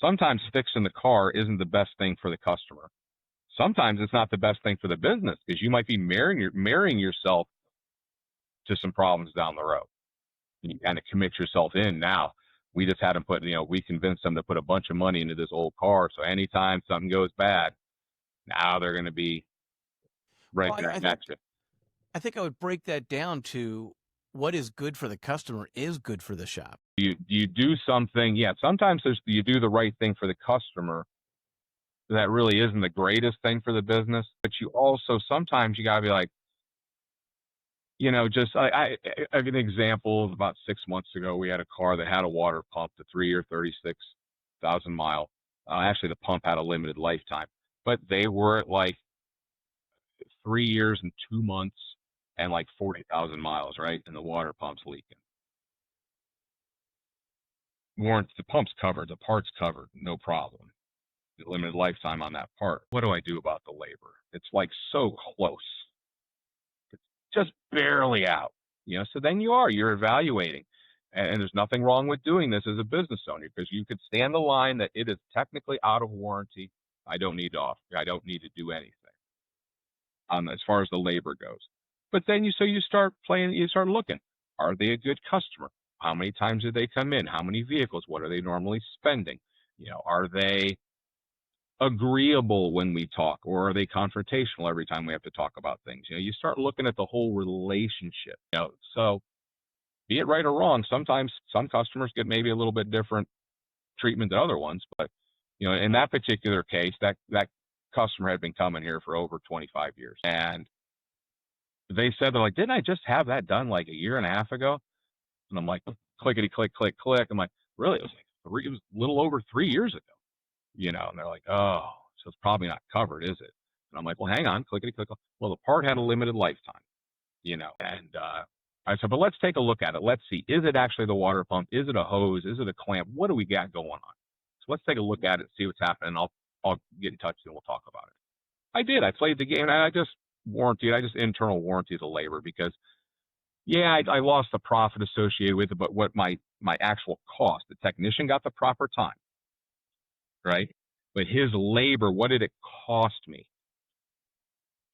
Sometimes fixing the car isn't the best thing for the customer. Sometimes it's not the best thing for the business because you might be marrying yourself to some problems down the road. You kind of commit yourself in now. We just had them put, we convinced them to put a bunch of money into this old car. So anytime something goes bad, now they're going to be right Well, there I think next to it. I would break that down to what is good for the customer is good for the shop. You do something, yeah. Sometimes you do the right thing for the customer that really isn't the greatest thing for the business, but you also sometimes you gotta be like, just I have an example of about 6 months ago. We had a car that had a water pump, the 3 year, 36,000 mile. Actually, the pump had a limited lifetime, but they were at like 3 years and 2 months and like 40,000 miles, right? And the water pump's leaking. Warrant the pump's covered, the part's covered, no problem. The limited lifetime on that part. What do I do about the labor? It's like so close. It's just barely out. So then you're evaluating. And there's nothing wrong with doing this as a business owner because you could stand the line that it is technically out of warranty. I don't need to offer. I don't need to do anything as far as the labor goes. But then you start playing, you start looking. Are they a good customer? How many times do they come in? How many vehicles? What are they normally spending? Are they agreeable when we talk, or are they confrontational every time we have to talk about things? You start looking at the whole relationship. So be it right or wrong, sometimes some customers get maybe a little bit different treatment than other ones, but in that particular case, that customer had been coming here for over 25 years, and they said they're like, didn't I just have that done like a year and a half ago? And I'm like, clickety click click click. I'm like, really? It was a little over 3 years ago. And they're like, oh, so it's probably not covered, is it? And I'm like, well, hang on, clickety click. Well, the part had a limited lifetime, and I said, but let's take a look at it. Let's see, is it actually the water pump? Is it a hose? Is it a clamp? What do we got going on? So let's take a look at it, see what's happening. I'll get in touch and we'll talk about it. I did. I played the game and I just internal warranty the labor because yeah, I lost the profit associated with it, but what my actual cost, the technician got the proper time, right? But his labor, what did it cost me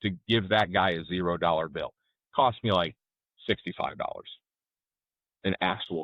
to give that guy a $0 bill? It cost me like $65, an actual